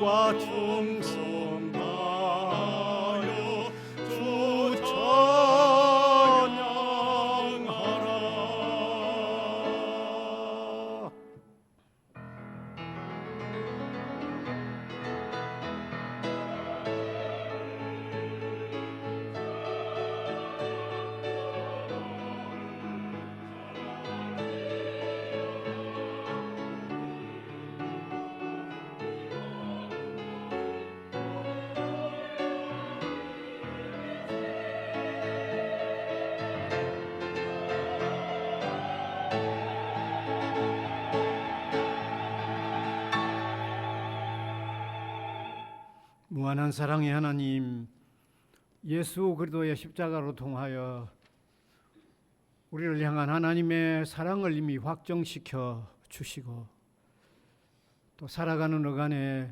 영광과 충성 다하여 주 찬양하라. 무한한 사랑의 하나님, 예수 그리스도의 십자가로 통하여 우리를 향한 하나님의 사랑을 이미 확정시켜 주시고 또 살아가는 어간에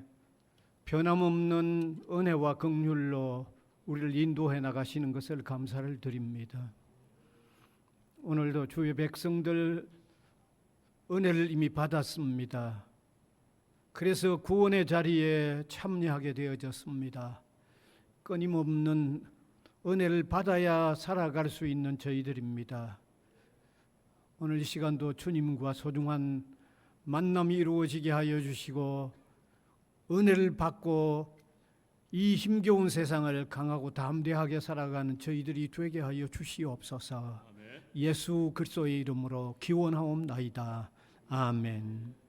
변함없는 은혜와 긍휼로 우리를 인도해 나가시는 것을 감사를 드립니다. 오늘도 주의 백성들 은혜를 이미 받았습니다. 그래서 구원의 자리에 참여하게 되어졌습니다. 끊임없는 은혜를 받아야 살아갈 수 있는 저희들입니다. 오늘 이 시간도 주님과 소중한 만남이 이루어지게 하여 주시고 은혜를 받고 이 힘겨운 세상을 강하고 담대하게 살아가는 저희들이 되게 하여 주시옵소서. 예수 그리스도의 이름으로 기원하옵나이다. 아멘.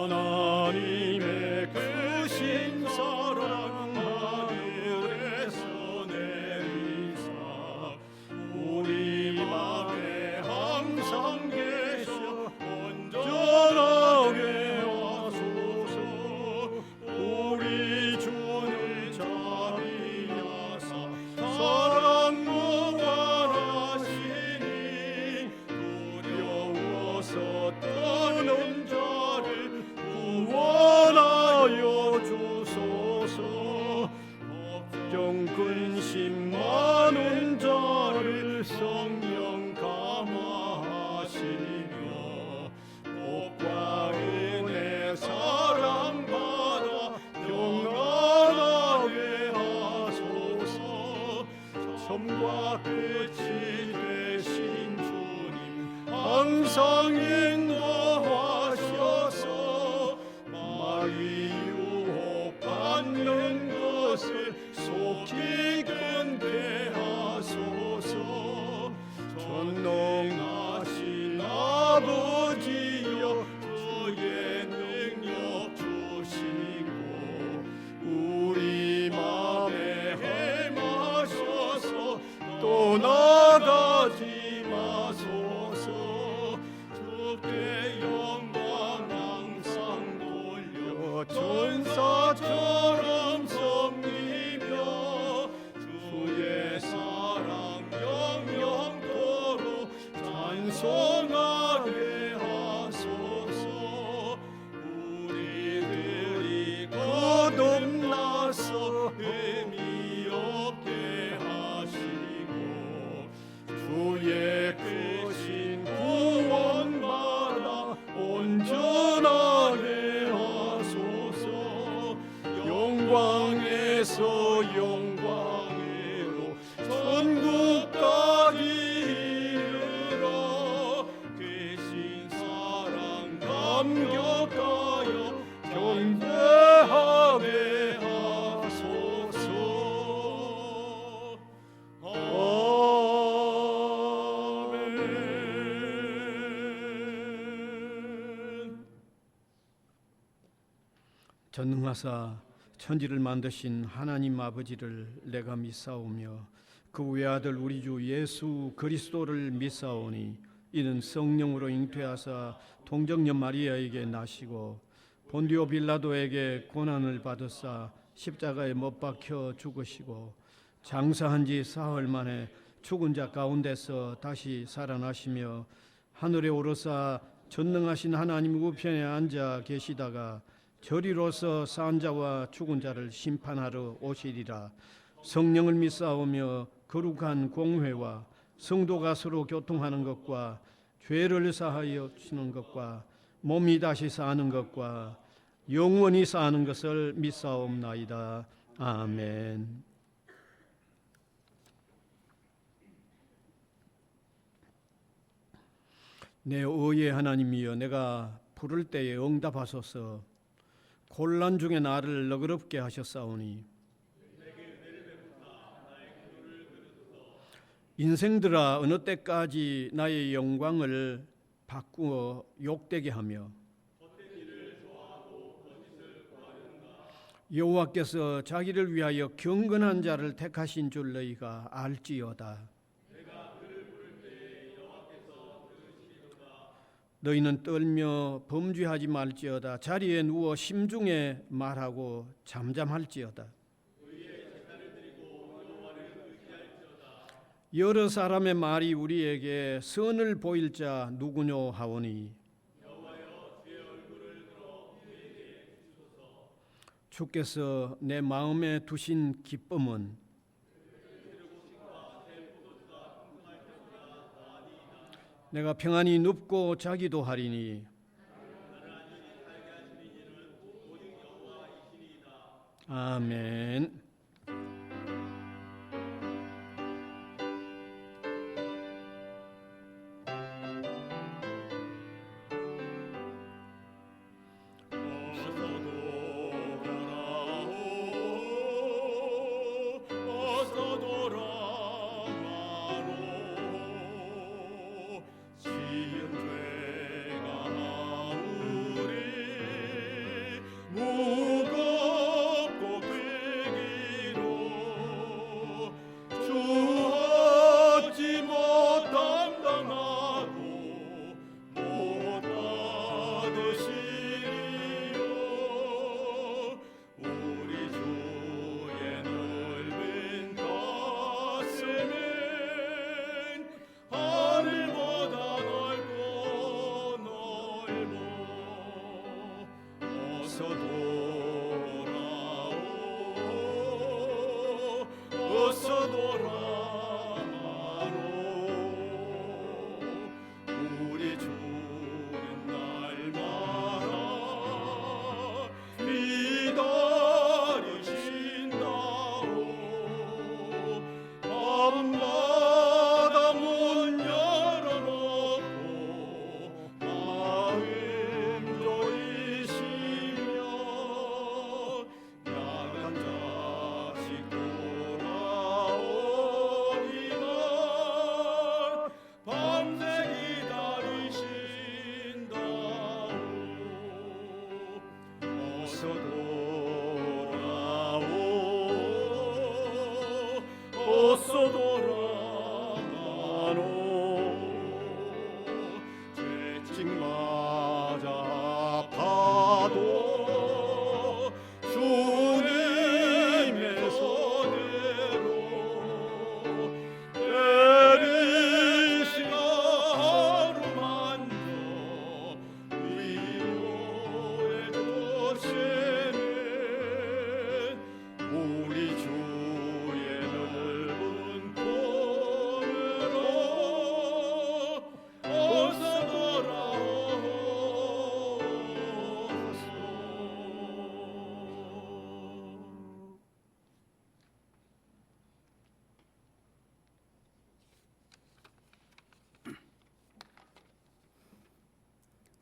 하나님의 크신 사랑 하늘에서 내리사 우리 맘에 항상 계셔 온전하게 하소서. 우리 주를 자비하사 사랑 무관하시니 두려워서 떠는 자를 구원하여 주소서. 걱정 근심 많은 자를 성령 감화하시며 복과 은혜 사랑받아 평안하게 하소서. 처음과 끝이 되신 주님 항상 인도하셔서 마귀 유혹받는 것을 속히 끊게 하소서. 전능하신 아버지여 주의 능력 주시고 우리 맘에 행하셔서 떠나가지 마소서. 주께 영광 항상 돌려 전사처럼 섬기며 주의 사랑 영영토록 찬송하게 하소서. 우리들이 거듭나서 의미 없게 하시고 주의 크신 구원받아 온전하게 하소서. 영광에서 영광으로 천국까지 이르러 크신 사랑 감격하여 경배하게 하소서. 아멘. 전능하사 천지를 만드신 하나님 아버지를 내가 믿사오며 그 외아들 우리 주 예수 그리스도를 믿사오니 이는 성령으로 잉태하사 동정녀 마리아에게 나시고 본디오 빌라도에게 고난을 받으사 십자가에 못 박혀 죽으시고 장사한 지 사흘 만에 죽은 자 가운데서 다시 살아나시며 하늘에 오르사 전능하신 하나님 우편에 앉아 계시다가 저리로서 산 자와 죽은 자를 심판하러 오시리라. 성령을 믿사오며 거룩한 공회와 성도가 서로 교통하는 것과 죄를 사하여 주시는 것과 몸이 다시 사는 것과 영원히 사는 것을 믿사옵나이다. 아멘. 내 의의 하나님이여, 내가 부를 때에 응답하소서. 곤란 중에 나를 너그럽게 하셨사오니 인생들아, 어느 때까지 나의 영광을 바꾸어 욕되게 하며 여호와께서 자기를 위하여 경건한 자를 택하신 줄 너희가 알지어다. 너희는 떨며 범죄하지 말지어다. 자리에 누워 심중에 말하고 잠잠할지어다. 여러 사람의 말이 우리에게 선을 보일 자 누구뇨 하오니 주께서 내 마음에 두신 기쁨은 내가 평안히 눕고 자기도 하리니 아멘.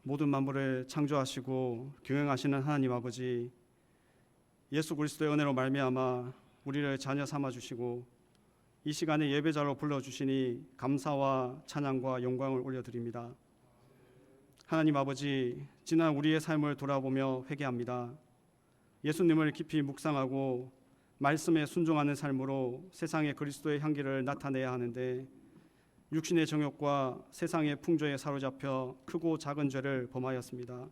모든 만물을 창조하시고 경영하시는 하나님 아버지, 예수 그리스도의 은혜로 말미암아 우리를 자녀 삼아 주시고 이 시간에 예배자로 불러주시니 감사와 찬양과 영광을 올려드립니다. 하나님 아버지, 지난 우리의 삶을 돌아보며 회개합니다. 예수님을 깊이 묵상하고 말씀에 순종하는 삶으로 세상에 그리스도의 향기를 나타내야 하는데 육신의 정욕과 세상의 풍조에 사로잡혀 크고 작은 죄를 범하였습니다.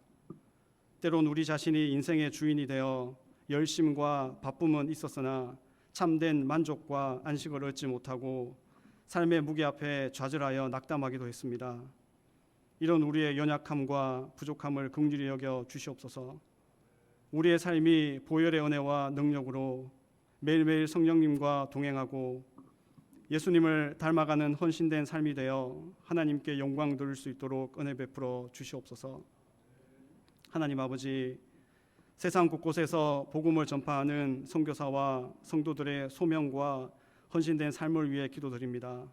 때론 우리 자신이 인생의 주인이 되어 열심과 바쁨은 있었으나 참된 만족과 안식을 얻지 못하고 삶의 무게 앞에 좌절하여 낙담하기도 했습니다. 이런 우리의 연약함과 부족함을 긍휼히 여겨 주시옵소서. 우리의 삶이 보혈의 은혜와 능력으로 매일매일 성령님과 동행하고 예수님을 닮아가는 헌신된 삶이 되어 하나님께 영광 돌릴 수 있도록 은혜 베풀어 주시옵소서. 하나님 아버지, 세상 곳곳에서 복음을 전파하는 선교사와 성도들의 소명과 헌신된 삶을 위해 기도드립니다.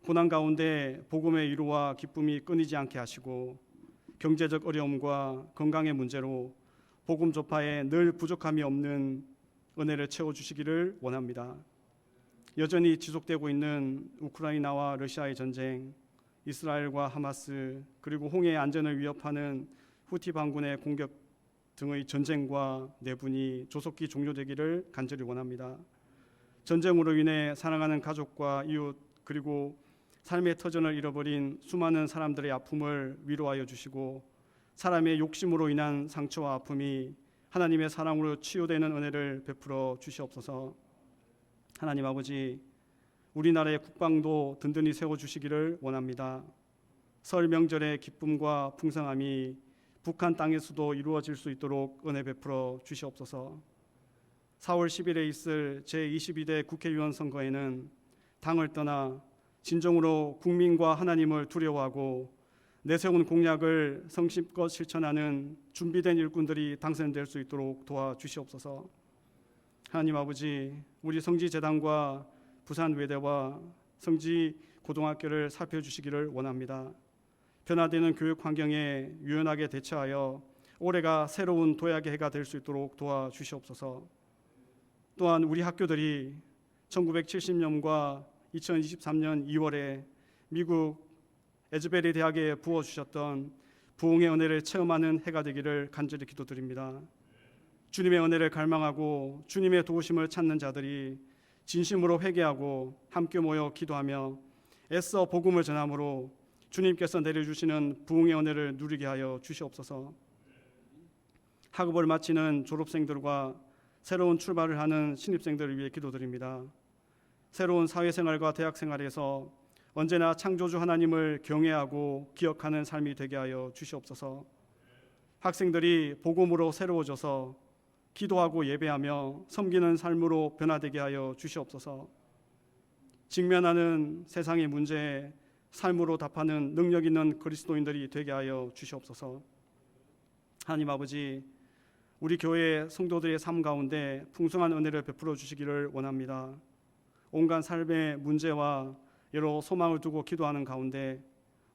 고난 가운데 복음의 위로와 기쁨이 끊이지 않게 하시고 경제적 어려움과 건강의 문제로 복음 전파에 늘 부족함이 없는 은혜를 채워주시기를 원합니다. 여전히 지속되고 있는 우크라이나와 러시아의 전쟁, 이스라엘과 하마스, 그리고 홍해의 안전을 위협하는 후티 반군의 공격 등의 전쟁과 내분이 조속히 종료되기를 간절히 원합니다. 전쟁으로 인해 사랑하는 가족과 이웃 그리고 삶의 터전을 잃어버린 수많은 사람들의 아픔을 위로하여 주시고 사람의 욕심으로 인한 상처와 아픔이 하나님의 사랑으로 치유되는 은혜를 베풀어 주시옵소서. 하나님 아버지, 우리나라의 국방도 든든히 세워주시기를 원합니다. 설 명절의 기쁨과 풍성함이 북한 땅에서도 이루어질 수 있도록 은혜 베풀어 주시옵소서. 4월 10일에 있을 제22대 국회의원 선거에는 당을 떠나 진정으로 국민과 하나님을 두려워하고 내세운 공약을 성심껏 실천하는 준비된 일꾼들이 당선될 수 있도록 도와주시옵소서. 하나님 아버지, 우리 성지재단과 부산외대와 성지고등학교를 살펴주시기를 원합니다. 변화되는 교육 환경에 유연하게 대처하여 올해가 새로운 도약의 해가 될 수 있도록 도와주시옵소서. 또한 우리 학교들이 1970년과 2023년 2월에 미국 에즈베리 대학에 부어주셨던 부흥의 은혜를 체험하는 해가 되기를 간절히 기도드립니다. 주님의 은혜를 갈망하고 주님의 도우심을 찾는 자들이 진심으로 회개하고 함께 모여 기도하며 애써 복음을 전함으로 주님께서 내려주시는 부흥의 은혜를 누리게 하여 주시옵소서. 학업을 마치는 졸업생들과 새로운 출발을 하는 신입생들을 위해 기도드립니다. 새로운 사회생활과 대학생활에서 언제나 창조주 하나님을 경외하고 기억하는 삶이 되게 하여 주시옵소서. 학생들이 복음으로 새로워져서 기도하고 예배하며 섬기는 삶으로 변화되게 하여 주시옵소서. 직면하는 세상의 문제에 삶으로 답하는 능력 있는 그리스도인들이 되게 하여 주시옵소서. 하나님 아버지, 우리 교회 성도들의 삶 가운데 풍성한 은혜를 베풀어 주시기를 원합니다. 온갖 삶의 문제와 여러 소망을 두고 기도하는 가운데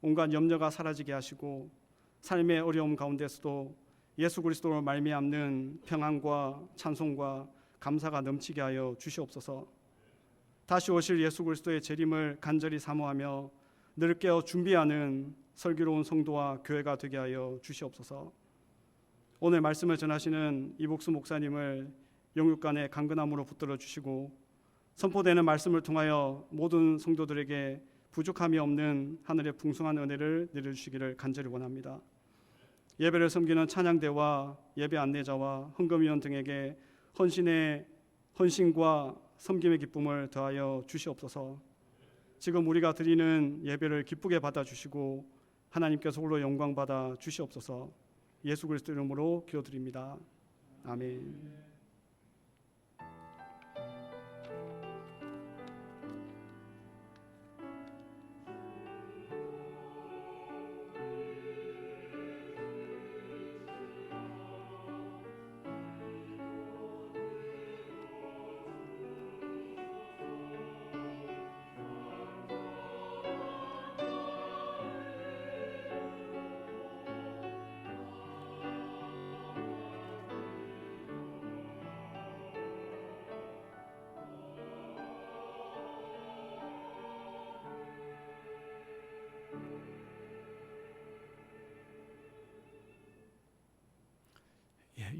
온갖 염려가 사라지게 하시고 삶의 어려움 가운데서도 예수 그리스도로 말미암는 평안과 찬송과 감사가 넘치게 하여 주시옵소서. 다시 오실 예수 그리스도의 재림을 간절히 사모하며 늘 깨어 준비하는 슬기로운 성도와 교회가 되게 하여 주시옵소서. 오늘 말씀을 전하시는 이복수 목사님을 영육간의 강건함으로 붙들어 주시고 선포되는 말씀을 통하여 모든 성도들에게 부족함이 없는 하늘의 풍성한 은혜를 내려주시기를 간절히 원합니다. 예배를 섬기는 찬양대와 예배 안내자와 헌금위원 등에게 헌신과 섬김의 기쁨을 더하여 주시옵소서. 지금 우리가 드리는 예배를 기쁘게 받아주시고 하나님께서 홀로 영광 받아 주시옵소서. 예수 그리스도 이름으로 기도드립니다. 아멘.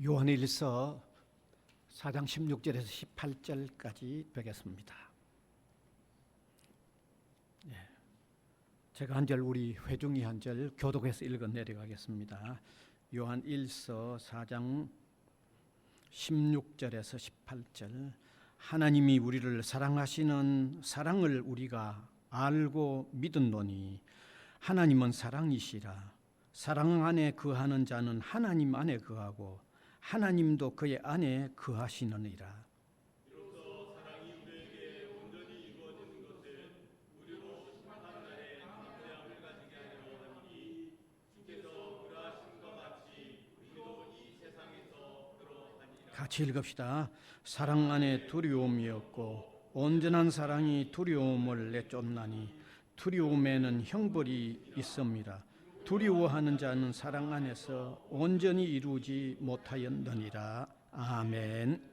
요한일서 4장 16절에서 18절까지 뵙겠습니다. 제가 한 절, 우리 회중이 한 절 교독해서 읽어 내려가겠습니다. 요한일서 4장 16절에서 18절. 하나님이 우리를 사랑하시는 사랑을 우리가 알고 믿었노니 하나님은 사랑이시라. 사랑 안에 거하는 자는 하나님 안에 거하고 하나님도 그의 안에 거하시느니라. 이로써 사랑이 우리에게 온전히 이루어지는 것을 같이 읽읍시다. 사랑 안에 두려움이 없고 온전한 사랑이 두려움을 내쫓나니 두려움에는 형벌이 있습니다. 두려워하는 자는 사랑 안에서 온전히 이루지 못하였느니라. 아멘.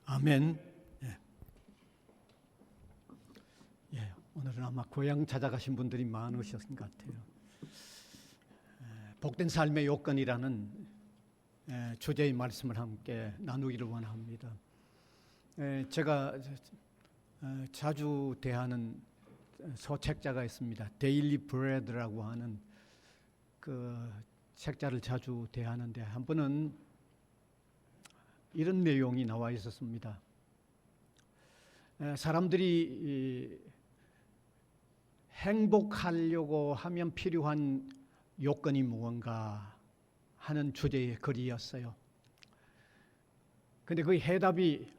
아멘. 오늘은 아마 고향 찾아가신 분들이 많으셨을 것 같아요. 복된 삶의 요건이라는 주제의 말씀을 함께 나누기를 원합니다. 제가 자주 대하는 서책자가 있습니다. 데일리 브레드라고 하는 그 책자를 자주 대하는데 한 번은 이런 내용이 나와 있었습니다. 사람들이 행복하려고 하면 필요한 요건이 무언가 하는 주제의 글이었어요. 그런데 그 해답이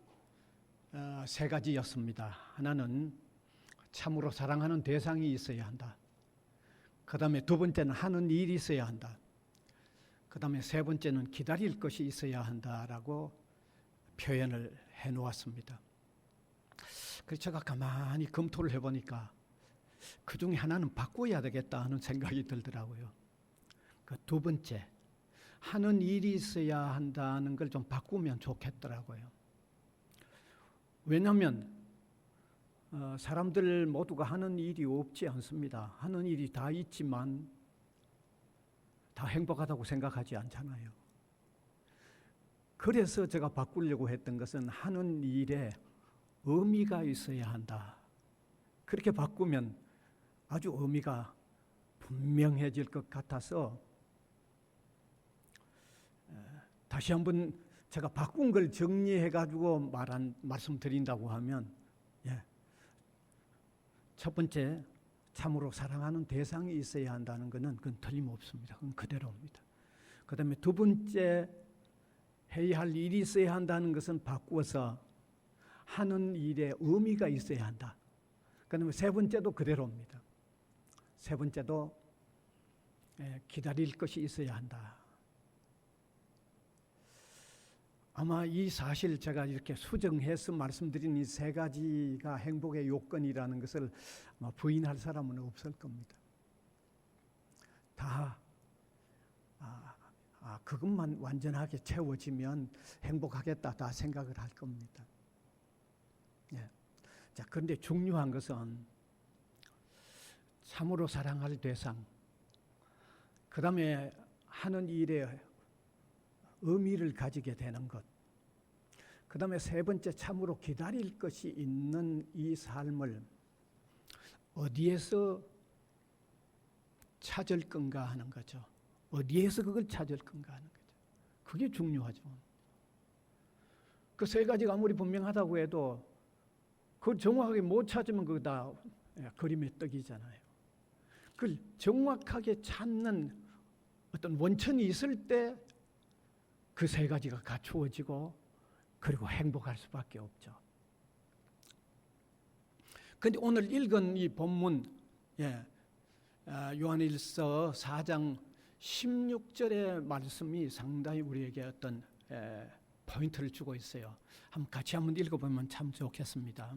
세 가지였습니다. 하나는 참으로 사랑하는 대상이 있어야 한다. 그 다음에 두 번째는 하는 일이 있어야 한다. 그 다음에 세 번째는 기다릴 것이 있어야 한다라고 표현을 해놓았습니다. 그래서 제가 가만히 검토를 해보니까 그 중에 하나는 바꿔야 되겠다 하는 생각이 들더라고요. 그 두 번째, 하는 일이 있어야 한다는 걸 좀 바꾸면 좋겠더라고요. 왜냐하면 사람들 모두가 하는 일이 없지 않습니다. 하는 일이 다 있지만 다 행복하다고 생각하지 않잖아요. 그래서 제가 바꾸려고 했던 것은 하는 일에 의미가 있어야 한다. 그렇게 바꾸면 아주 의미가 분명해질 것 같아서 다시 한번 제가 바꾼 걸 정리해가지고 말씀드린다고 하면, 첫 번째, 참으로 사랑하는 대상이 있어야 한다는 것은 그건 틀림없습니다. 그건 그대로입니다. 그 다음에 두 번째, 해야 할 일이 있어야 한다는 것은 바꾸어서 하는 일에 의미가 있어야 한다. 그 다음에 세 번째도 그대로입니다. 세 번째도 기다릴 것이 있어야 한다. 아마 이 사실 제가 이렇게 수정해서 말씀드린 이 세 가지가 행복의 요건이라는 것을 아마 부인할 사람은 없을 겁니다. 다 그것만 완전하게 채워지면 행복하겠다 다 생각을 할 겁니다. 자, 그런데 중요한 것은 참으로 사랑할 대상, 그 다음에 하는 일에 의미를 가지게 되는 것, 그 다음에 세 번째 참으로 기다릴 것이 있는 이 삶을 어디에서 찾을 건가 하는 거죠. 어디에서 그걸 찾을 건가 하는 거죠. 그게 중요하죠. 그 세 가지가 아무리 분명하다고 해도 그걸 정확하게 못 찾으면 그거 다 그림의 떡이잖아요. 그걸 정확하게 찾는 어떤 원천이 있을 때 그 세 가지가 갖추어지고 그리고 행복할 수밖에 없죠. 그런데 오늘 읽은 이 본문, 요한일서 4장 16절의 말씀이 상당히 우리에게 어떤 포인트를 주고 있어요. 같이 한번 읽어보면 참 좋겠습니다.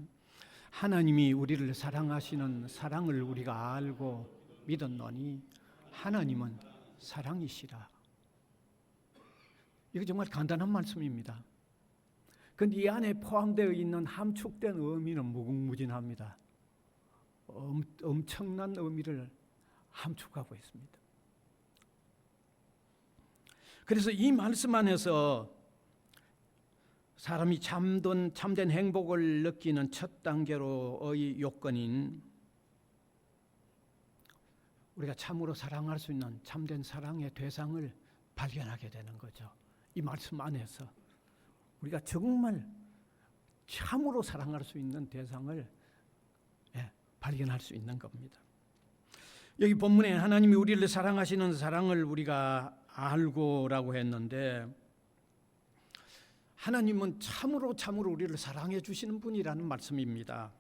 하나님이 우리를 사랑하시는 사랑을 우리가 알고 믿었노니 하나님은 사랑이시라. 이거 정말 간단한 말씀입니다. 그런데 이 안에 포함되어 있는 함축된 의미는 무궁무진합니다. 엄청난 의미를 함축하고 있습니다. 그래서 이 말씀 안에서 사람이 참된 행복을 느끼는 첫 단계로의 요건인 우리가 참으로 사랑할 수 있는 참된 사랑의 대상을 발견하게 되는 거죠. 이 말씀 안에서 우리가 정말 참으로 사랑할 수 있는 대상을 발견할 수 있는 겁니다. 여기 본문에 하나님이 우리를 사랑하시는 사랑을 우리가 알고라고 했는데 하나님은 참으로 우리를 사랑해 주시는 분이라는 말씀입니다.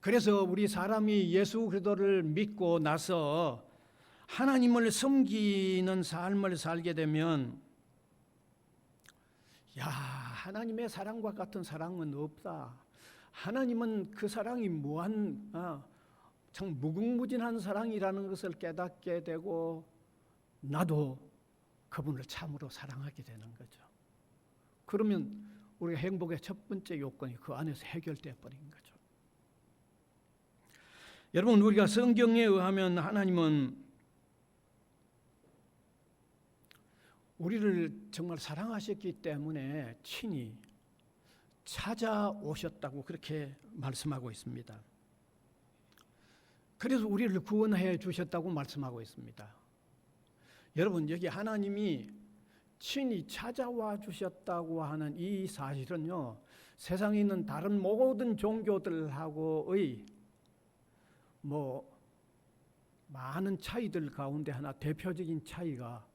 그래서 우리 사람이 예수 그리스도를 믿고 나서 하나님을 섬기는 삶을 살게 되면 하나님의 사랑과 같은 사랑은 없다. 하나님은 그 사랑이 참 무궁무진한 사랑이라는 것을 깨닫게 되고 나도 그분을 참으로 사랑하게 되는 거죠. 그러면 우리가 행복의 첫 번째 요건이 그 안에서 해결되어 버린 거죠. 여러분, 우리가 성경에 의하면 하나님은 우리를 정말 사랑하셨기 때문에 친히 찾아오셨다고 그렇게 말씀하고 있습니다. 그래서 우리를 구원해 주셨다고 말씀하고 있습니다. 여러분, 여기 하나님이 친히 찾아와 주셨다고 하는 이 사실은요, 세상에 있는 다른 모든 종교들하고의 많은 차이들 가운데 하나 대표적인 차이가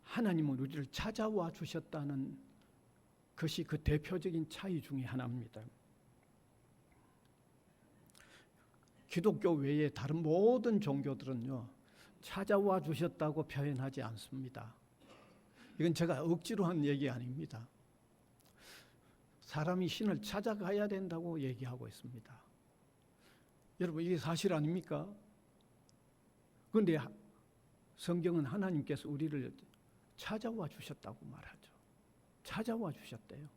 하나님은 우리를 찾아와 주셨다는 것이 그 대표적인 차이 중에 하나입니다. 기독교 외에 다른 모든 종교들은요, 찾아와 주셨다고 표현하지 않습니다. 이건 제가 억지로 한 얘기 아닙니다. 사람이 신을 찾아가야 된다고 얘기하고 있습니다. 여러분, 이게 사실 아닙니까? 그런데 성경은 하나님께서 우리를 찾아와 주셨다고 말하죠. 찾아와 주셨대요.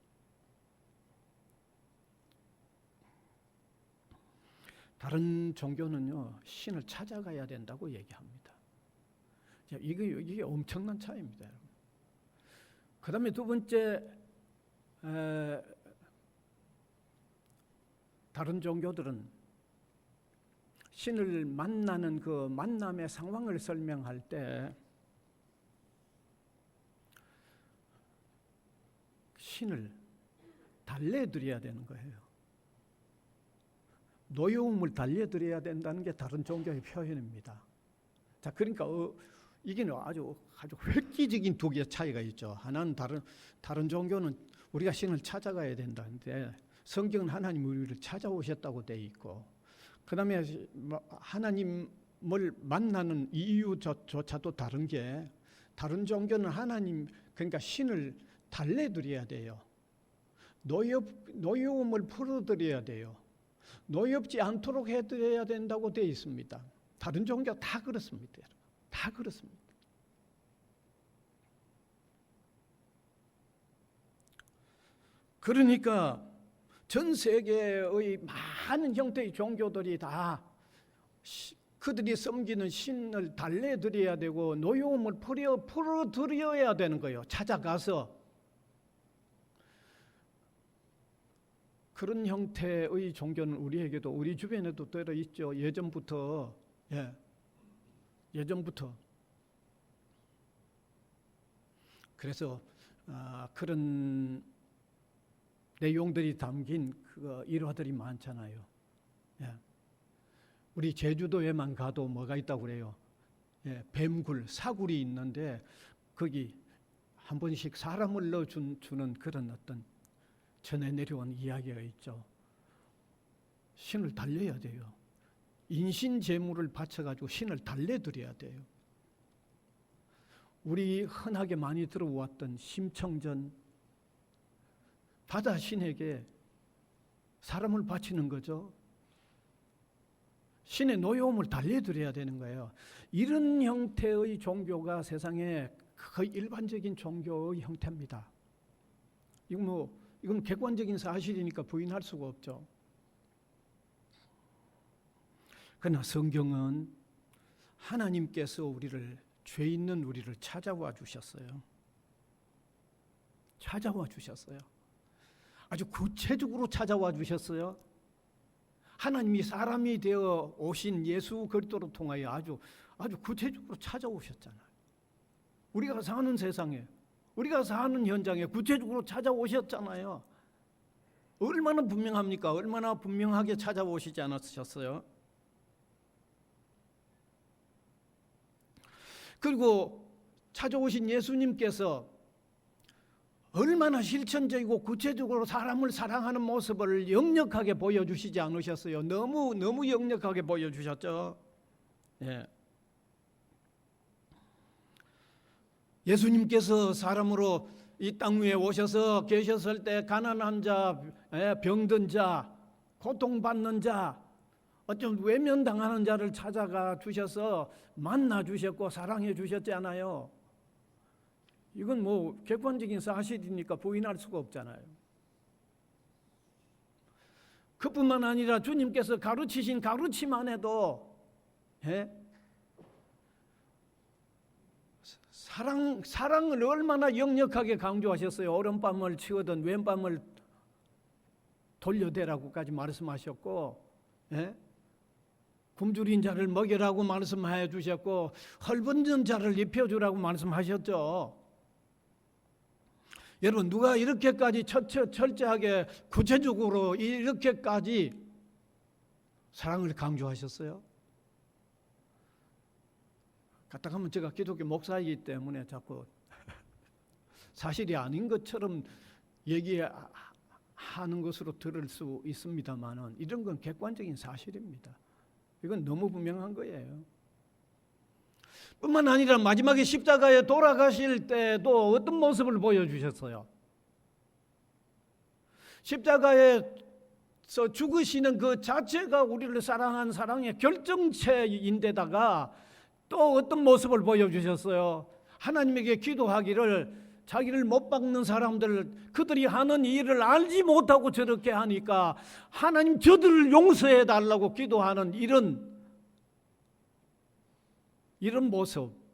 다른 종교는요, 신을 찾아가야 된다고 얘기합니다. 이게 엄청난 차이입니다, 여러분. 그 다음에 두 번째, 다른 종교들은 신을 만나는 그 만남의 상황을 설명할 때 신을 달래드려야 되는 거예요. 노여움을 달래드려야 된다는 게 다른 종교의 표현입니다. 자, 그러니까 이게 아주 획기적인 두 개의 차이가 있죠. 하나는 다른 종교는 우리가 신을 찾아가야 된다는데 성경은 하나님 우리를 찾아오셨다고 돼 있고, 그다음에 하나님을 만나는 이유조차도 다른 게, 다른 종교는 하나님, 그러니까 신을 달래드려야 돼요. 노여움을 풀어드려야 돼요. 노엽지 않도록 해드려야 된다고 되어 있습니다. 다른 종교 다 그렇습니다. 다 그렇습니다. 그러니까 전 세계의 많은 형태의 종교들이 다 그들이 섬기는 신을 달래드려야 되고 노여움을 풀어드려야 되는 거예요. 찾아가서. 그런 형태의 종교는 우리에게도, 우리 주변에도 들어있죠. 예전부터. 예전부터. 그래서 그런 내용들이 담긴 일화들이 많잖아요. 우리 제주도에만 가도 뭐가 있다고 그래요? 뱀굴, 사굴이 있는데 거기 한 번씩 사람을 넣어주는 그런 어떤 전해 내려온 이야기가 있죠. 신을 달래야 돼요. 인신 제물을 바쳐가지고 신을 달래드려야 돼요. 우리 흔하게 많이 들어왔던 심청전, 바다 신에게 사람을 바치는 거죠. 신의 노여움을 달래드려야 되는 거예요. 이런 형태의 종교가 세상에 거의 일반적인 종교의 형태입니다. 이건 객관적인 사실이니까 부인할 수가 없죠. 그러나 성경은 하나님께서 죄 있는 우리를 찾아와 주셨어요. 찾아와 주셨어요. 아주 구체적으로 찾아와 주셨어요. 하나님이 사람이 되어 오신 예수 그리스도로 통하여 아주 구체적으로 찾아오셨잖아요. 우리가 사는 세상에, 우리가 사는 현장에 구체적으로 찾아오셨잖아요. 얼마나 분명합니까? 얼마나 분명하게 찾아오시지 않으셨어요? 그리고 찾아오신 예수님께서 얼마나 실천적이고 구체적으로 사람을 사랑하는 모습을 역력하게 보여주시지 않으셨어요? 너무 역력하게 보여주셨죠. 예수님께서 사람으로 이 땅 위에 오셔서 계셨을 때 가난한 자, 병든 자, 고통받는 자, 어쩜 외면당하는 자를 찾아가 주셔서 만나 주셨고 사랑해 주셨잖아요. 이건 객관적인 사실이니까 부인할 수가 없잖아요. 그뿐만 아니라 주님께서 가르치신 가르침 안에도 사랑을 얼마나 역력하게 강조하셨어요. 오른밤을 치거든 왼밤을 돌려대라고까지 말씀하셨고, 굶주린 자를 먹이라고 말씀해 주셨고, 헐벗는 자를 입혀주라고 말씀하셨죠. 여러분, 누가 이렇게까지 철저하게 구체적으로 이렇게까지 사랑을 강조하셨어요? 가뜩하면 제가 기독교 목사이기 때문에 자꾸 사실이 아닌 것처럼 얘기하는 것으로 들을 수 있습니다만은 이런 건 객관적인 사실입니다. 이건 너무 분명한 거예요. 뿐만 아니라 마지막에 십자가에 돌아가실 때도 어떤 모습을 보여주셨어요? 십자가에서 죽으시는 그 자체가 우리를 사랑한 사랑의 결정체인데다가 또 어떤 모습을 보여주셨어요. 하나님에게 기도하기를 자기를 못 박는 사람들, 그들이 하는 일을 알지 못하고 저렇게 하니까 하나님 저들을 용서해 달라고 기도하는 이런 모습.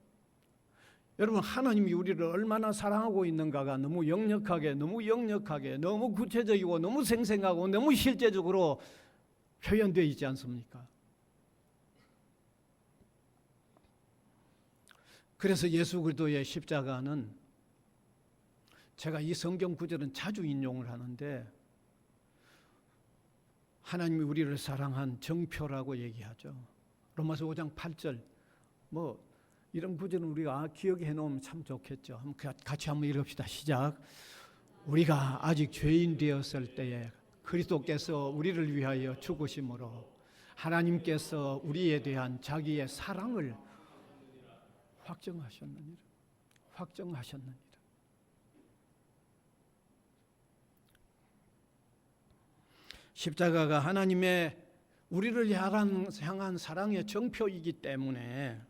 여러분, 하나님이 우리를 얼마나 사랑하고 있는가가 너무 역력하게, 너무 구체적이고 너무 생생하고 너무 실제적으로 표현되어 있지 않습니까? 그래서 예수 그리스도의 십자가는, 제가 이 성경 구절은 자주 인용을 하는데, 하나님이 우리를 사랑한 정표라고 얘기하죠. 로마서 5장 8절. 이런 구절은 우리가 기억해 놓으면 참 좋겠죠. 같이 한번 읽읍시다. 시작. 우리가 아직 죄인 되었을 때에 그리스도께서 우리를 위하여 죽으심으로 하나님께서 우리에 대한 자기의 사랑을 확정하셨느니라. 십자가가 하나님의 우리를 향한 사랑의 정표이기 때문에,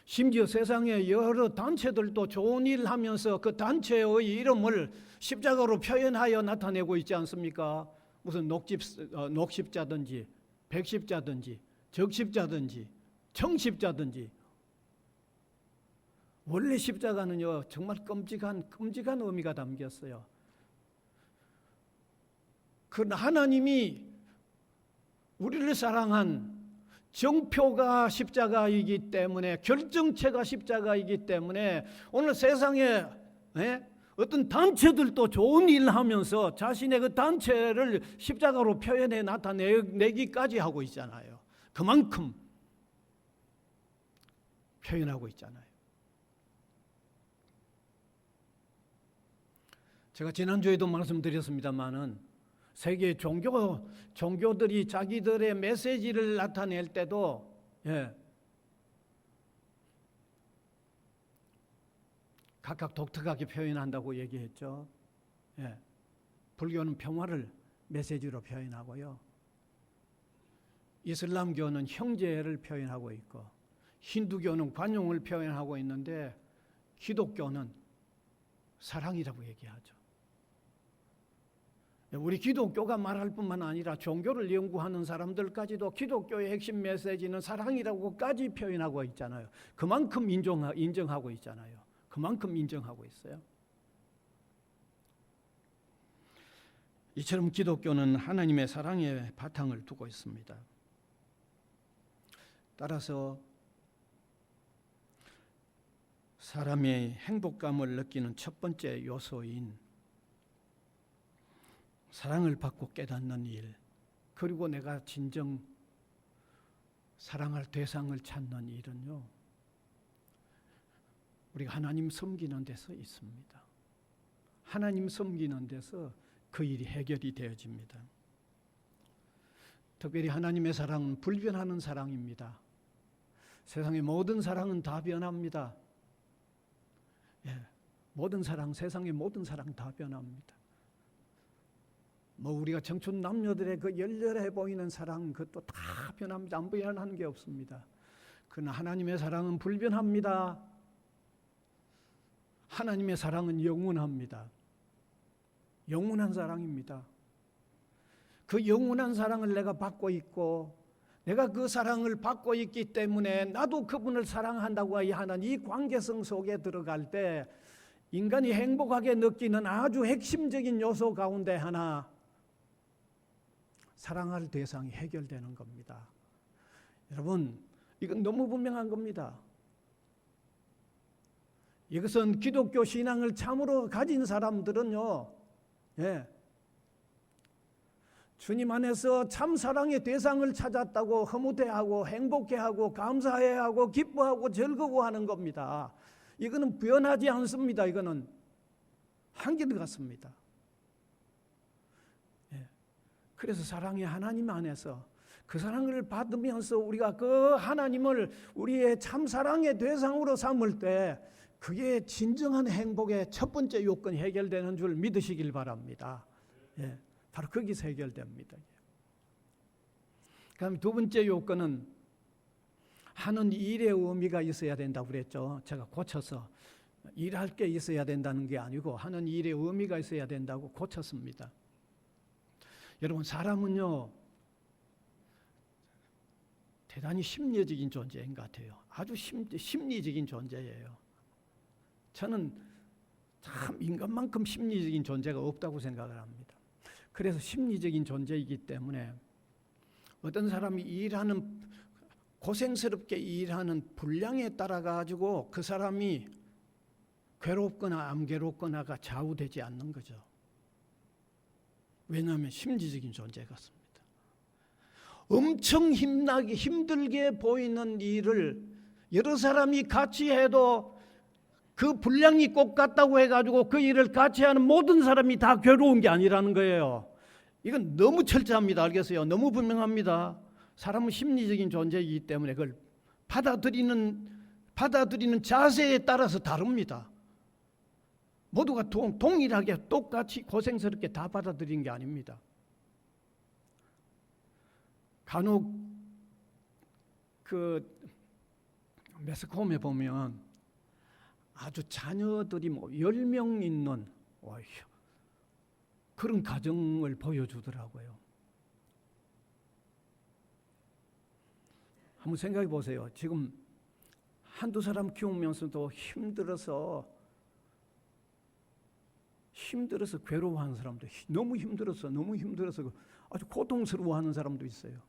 심지어 세상의 여러 단체들도 좋은 일 하면서 그 단체의 이름을 십자가로 표현하여 나타내고 있지 않습니까? 무슨 녹십자든지 백십자든지 적십자든지 청십자든지. 원래 십자가는요, 정말 끔찍한 의미가 담겼어요. 그 하나님이 우리를 사랑한 정표가 십자가이기 때문에, 결정체가 십자가이기 때문에 오늘 세상에 어떤 단체들도 좋은 일을 하면서 자신의 그 단체를 십자가로 표현해 나타내기까지 하고 있잖아요. 그만큼 표현하고 있잖아요. 제가 지난주에도 말씀드렸습니다마는 세계 종교들이 자기들의 메시지를 나타낼 때도 각각 독특하게 표현한다고 얘기했죠. 불교는 평화를 메시지로 표현하고요. 이슬람교는 형제를 표현하고 있고, 힌두교는 관용을 표현하고 있는데, 기독교는 사랑이라고 얘기하죠. 우리 기독교가 말할 뿐만 아니라 종교를 연구하는 사람들까지도 기독교의 핵심 메시지는 사랑이라고까지 표현하고 있잖아요. 그만큼 인정하고 있잖아요. 그만큼 인정하고 있어요. 이처럼 기독교는 하나님의 사랑의 바탕을 두고 있습니다. 따라서 사람의 행복감을 느끼는 첫 번째 요소인 사랑을 받고 깨닫는 일, 그리고 내가 진정 사랑할 대상을 찾는 일은요, 우리가 하나님 섬기는 데서 있습니다. 하나님 섬기는 데서 그 일이 해결이 되어집니다. 특별히 하나님의 사랑은 불변하는 사랑입니다. 세상의 모든 사랑은 다 변합니다. 모든 사랑, 세상의 모든 사랑 다 변합니다. 우리가 청춘 남녀들의 그 열렬해 보이는 사랑, 그것도 다 변합니다. 안 변하는 게 없습니다. 그러나 하나님의 사랑은 불변합니다. 하나님의 사랑은 영원합니다. 영원한 사랑입니다. 그 영원한 사랑을 내가 받고 있고, 내가 그 사랑을 받고 있기 때문에 나도 그분을 사랑한다고 하는 이 관계성 속에 들어갈 때 인간이 행복하게 느끼는 아주 핵심적인 요소 가운데 하나, 사랑할 대상이 해결되는 겁니다. 여러분, 이건 너무 분명한 겁니다. 이것은 기독교 신앙을 참으로 가진 사람들은요, 주님 안에서 참 사랑의 대상을 찾았다고 흐뭇해하고 행복해하고 감사해하고 기뻐하고 즐거워하는 겁니다. 이거는 변하지 않습니다. 이거는 한결같습니다. 그래서 사랑의 하나님 안에서 그 사랑을 받으면서 우리가 그 하나님을 우리의 참 사랑의 대상으로 삼을 때, 그게 진정한 행복의 첫 번째 요건이 해결되는 줄 믿으시길 바랍니다. 예, 바로 거기서 해결됩니다. 그다음 두 번째 요건은 하는 일의 의미가 있어야 된다고 그랬죠. 제가 고쳐서 일할 게 있어야 된다는 게 아니고 하는 일의 의미가 있어야 된다고 고쳤습니다. 여러분, 사람은요 대단히 심리적인 존재인 것 같아요. 아주 심리적인 존재예요. 저는 참 인간만큼 심리적인 존재가 없다고 생각을 합니다. 그래서 심리적인 존재이기 때문에 어떤 사람이 고생스럽게 일하는 분량에 따라 가지고 그 사람이 괴롭거나 안 괴롭거나가 좌우되지 않는 거죠. 왜냐하면 심리적인 존재 같습니다. 엄청 힘들게 보이는 일을 여러 사람이 같이 해도 그 분량이 똑같다고 해가지고 그 일을 같이 하는 모든 사람이 다 괴로운 게 아니라는 거예요. 이건 너무 철저합니다. 알겠어요? 너무 분명합니다. 사람은 심리적인 존재이기 때문에 그걸 받아들이는 자세에 따라서 다릅니다. 모두가 동일하게 똑같이 고생스럽게 다 받아들이는 게 아닙니다. 간혹 그 매스컴에 보면 아주 자녀들이 10명 있는 그런 가정을 보여주더라고요. 한번 생각해 보세요. 지금 한두 사람 키우면서도 힘들어서 괴로워하는 사람도, 너무 힘들어서 아주 고통스러워하는 사람도 있어요.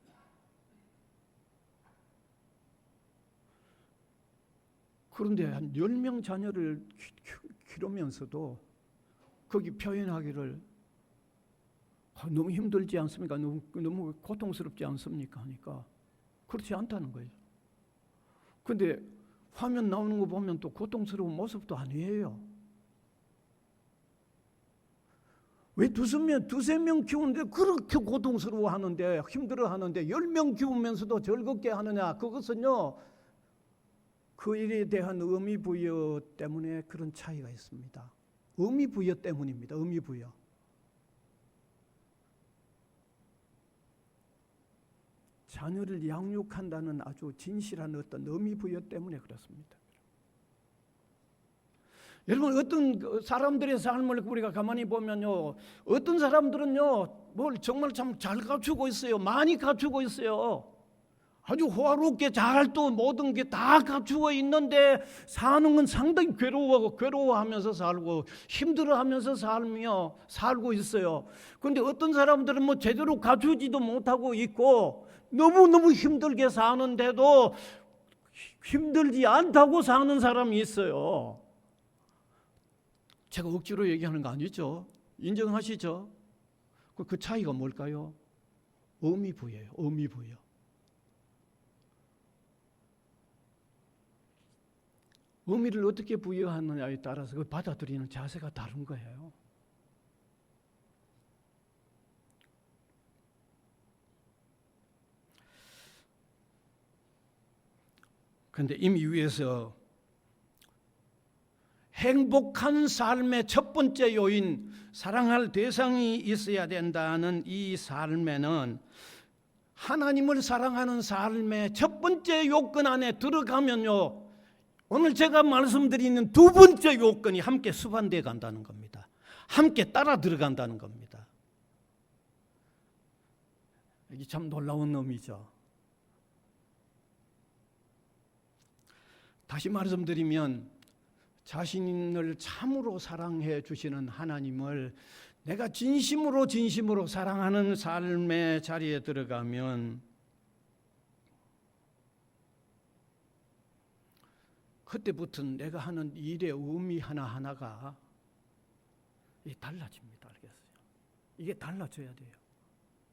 그런데 한 10명 자녀를 기르면서도 거기 표현하기를 너무 힘들지 않습니까? 너무 고통스럽지 않습니까? 하니까 그렇지 않다는 거예요. 그런데 화면 나오는 거 보면 또 고통스러운 모습도 아니에요. 왜 두세 명 키우는데 그렇게 고통스러워하는데 힘들어하는데 10명 키우면서도 즐겁게 하느냐? 그것은요 그 일에 대한 의미 부여 때문에 그런 차이가 있습니다. 의미 부여 때문입니다. 의미 부여. 자녀를 양육한다는 아주 진실한 어떤 의미 부여 때문에 그렇습니다. 여러분, 어떤 사람들의 삶을 우리가 가만히 보면요, 어떤 사람들은요 뭘 정말 참 잘 갖추고 있어요. 많이 갖추고 있어요. 아주 호화롭게 잘 또 모든 게 다 갖추고 있는데 사는 건 상당히 괴로워하면서 살고 힘들어하면서 살고 있어요. 그런데 어떤 사람들은 뭐 제대로 갖추지도 못하고 있고 너무너무 힘들게 사는데도 힘들지 않다고 사는 사람이 있어요. 제가 억지로 얘기하는 거 아니죠? 인정하시죠? 그 차이가 뭘까요? 의미 부여예요. 의미 부여. 의미를 어떻게 부여하느냐에 따라서 그 받아들이는 자세가 다른 거예요. 그런데 이미 위에서 행복한 삶의 첫 번째 요인, 사랑할 대상이 있어야 된다는 이 삶에는 하나님을 사랑하는 삶의 첫 번째 요건 안에 들어가면요, 오늘 제가 말씀드리는 두 번째 요건이 함께 수반되어 간다는 겁니다. 함께 따라 들어간다는 겁니다. 이게 참 놀라운 의미죠. 다시 말씀드리면 자신을 참으로 사랑해 주시는 하나님을 내가 진심으로 사랑하는 삶의 자리에 들어가면 그때부터는 내가 하는 일의 의미 하나하나가 달라집니다. 알겠어요? 이게 달라져야 돼요.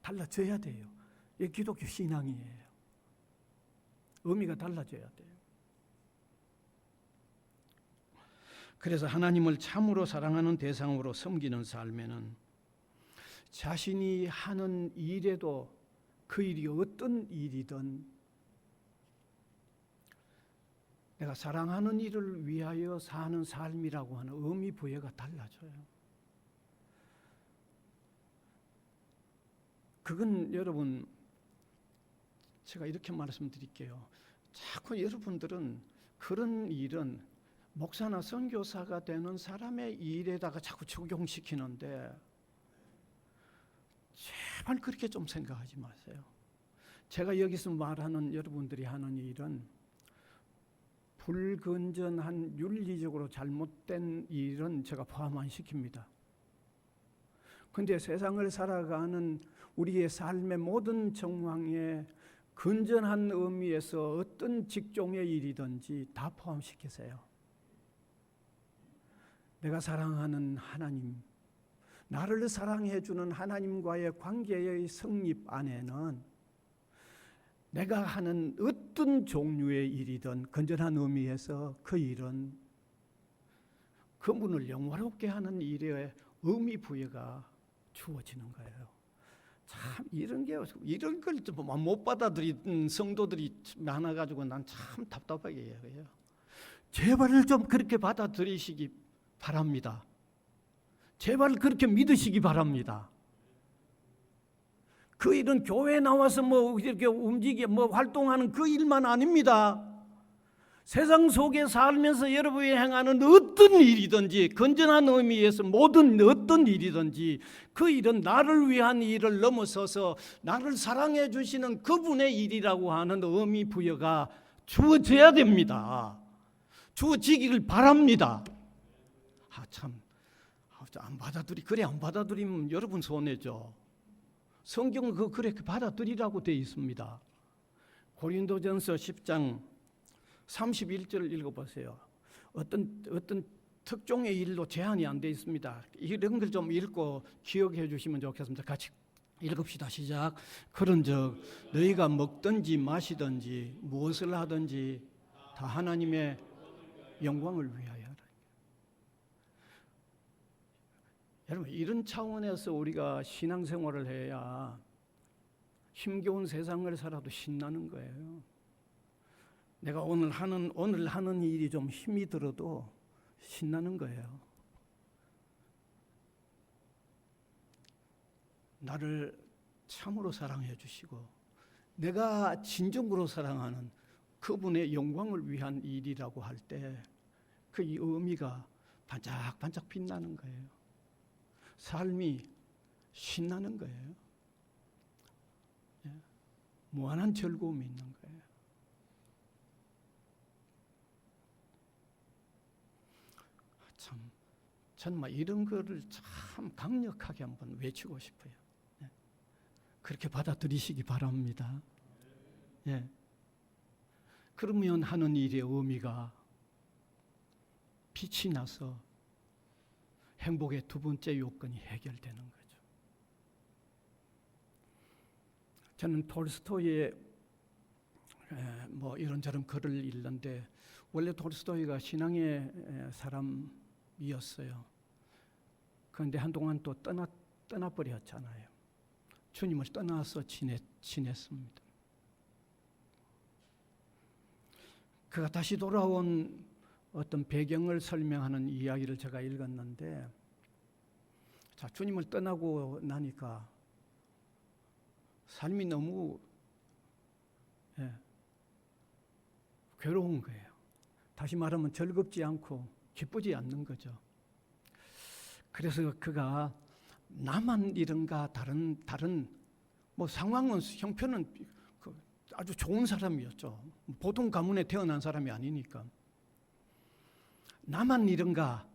달라져야 돼요. 이게 기독교 신앙이에요. 의미가 달라져야 돼요. 그래서 하나님을 참으로 사랑하는 대상으로 섬기는 삶에는 자신이 하는 일에도 그 일이 어떤 일이든 내가 사랑하는 일을 위하여 사는 삶이라고 하는 의미 부여가 달라져요. 그건 여러분, 제가 이렇게 말씀드릴게요. 자꾸 여러분들은 그런 일은 목사나 선교사가 되는 사람의 일에다가 자꾸 적용시키는데, 제발 그렇게 좀 생각하지 마세요. 제가 여기서 말하는 여러분들이 하는 일은 불건전한 윤리적으로 잘못된 일은 제가 포함 안 시킵니다. 그런데 세상을 살아가는 우리의 삶의 모든 정황에 건전한 의미에서 어떤 직종의 일이든지 다 포함시키세요. 내가 사랑하는 하나님, 나를 사랑해 주는 하나님과의 관계의 성립 안에는 내가 하는 어떤 종류의 일이든 건전한 의미에서 그 일은 그분을 영화롭게 하는 일에 의미 부여가 주어지는 거예요. 참 이런 걸 못 받아들인 성도들이 많아가지고 난 참 답답하게 해요. 제발 좀 그렇게 받아들이시기 바랍니다. 제발 그렇게 믿으시기 바랍니다. 그 일은 교회에 나와서 이렇게 활동하는 그 일만 아닙니다. 세상 속에 살면서 여러분이 행하는 어떤 일이든지, 건전한 의미에서 모든 어떤 일이든지 그 일은 나를 위한 일을 넘어서서 나를 사랑해 주시는 그분의 일이라고 하는 의미 부여가 주어져야 됩니다. 주어지기를 바랍니다. 안 받아들이면 여러분 손해죠. 성경은 그렇게 받아들이라고 되어 있습니다. 고린도전서 10장 31절을 읽어보세요. 어떤 특종의 일로 제한이 안 되어 있습니다. 이런 걸 좀 읽고 기억해 주시면 좋겠습니다. 같이 읽읍시다. 시작. 그런즉 너희가 먹든지 마시든지 무엇을 하든지 다 하나님의 영광을 위하여 하라. 여러분, 이런 차원에서 우리가 신앙생활을 해야 힘겨운 세상을 살아도 신나는 거예요. 내가 오늘 하는 일이 좀 힘이 들어도 신나는 거예요. 나를 참으로 사랑해 주시고 내가 진정으로 사랑하는 그분의 영광을 위한 일이라고 할 때 그 의미가 반짝반짝 빛나는 거예요. 삶이 신나는 거예요. 무한한 즐거움이 있는 거예요. 정말 이런 거를 참 강력하게 한번 외치고 싶어요. 그렇게 받아들이시기 바랍니다. 그러면 하는 일의 의미가 빛이 나서 행복의 두 번째 요건이 해결되는 거죠. 저는 톨스토이의 이런저런 글을 읽는데 원래 톨스토이가 신앙의 사람이었어요. 그런데 한동안 또 떠나버렸잖아요. 주님을 떠나서 지냈습니다. 그가 다시 돌아온 어떤 배경을 설명하는 이야기를 제가 읽었는데, 주님을 떠나고 나니까 삶이 너무 괴로운 거예요. 다시 말하면 즐겁지 않고 기쁘지 않는 거죠. 그래서 그가 나만 이런가 다른 상황은 형편은 아주 좋은 사람이었죠. 보통 가문에 태어난 사람이 아니니까. 나만 이런가,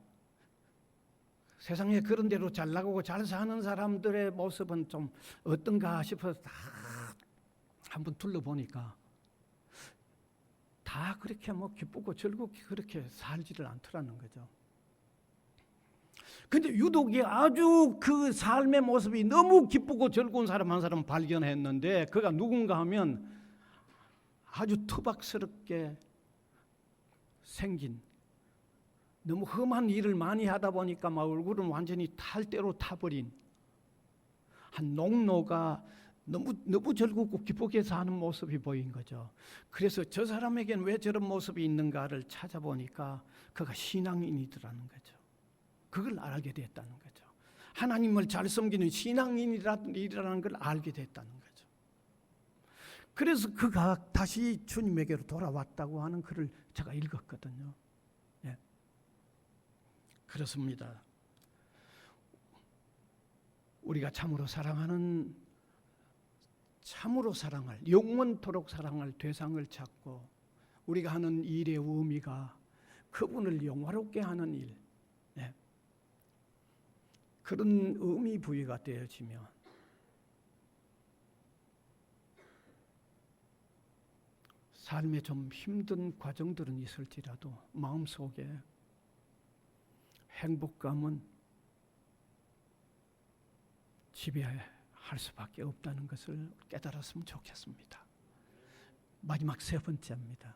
세상에 그런 대로 잘 나가고 잘 사는 사람들의 모습은 좀 어떤가 싶어서 다 한번 둘러보니까 다 그렇게 기쁘고 즐겁게 그렇게 살지를 않더라는 거죠. 근데 유독 아주 그 삶의 모습이 너무 기쁘고 즐거운 사람 한 사람 발견했는데, 그가 누군가 하면 아주 투박스럽게 생긴, 너무 험한 일을 많이 하다 보니까 막 얼굴은 완전히 탈대로 타버린 한 농노가 너무 즐겁고 기쁘게 사는 모습이 보인 거죠. 그래서 저 사람에게는 왜 저런 모습이 있는가를 찾아보니까 그가 신앙인이더라는 거죠. 그걸 알게 됐다는 거죠. 하나님을 잘 섬기는 신앙인이라는 걸 알게 됐다는 거죠. 그래서 그가 다시 주님에게로 돌아왔다고 하는 글을 제가 읽었거든요. 예. 그렇습니다. 우리가 참으로 사랑할 영원토록 사랑할 대상을 찾고 우리가 하는 일의 의미가 그분을 영화롭게 하는 일, 네. 그런 의미 부여가 되어지면 삶에 좀 힘든 과정들은 있을지라도 마음속에 행복감은 지배할 수밖에 없다는 것을 깨달았으면 좋겠습니다. 마지막 세 번째입니다.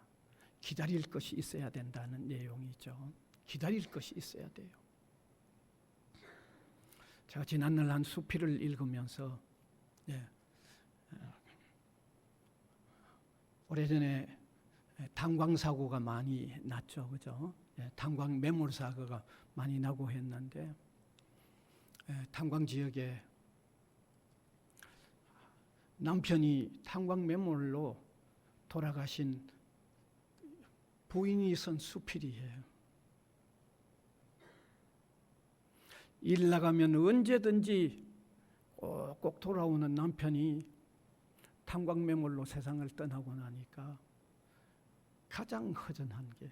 기다릴 것이 있어야 된다는 내용이죠. 기다릴 것이 있어야 돼요. 제가 지난날 한 수필을 읽으면서 오래전에 탄광 사고가 많이 났죠, 그죠? 탄광 매몰 사고가 많이 나고 했는데 탄광 지역에 남편이 탄광 매몰로 돌아가신 부인이 쓴 수필이에요. 일 나가면 언제든지 꼭 돌아오는 남편이 탄광 매몰로 세상을 떠나고 나니까 가장 허전한 게,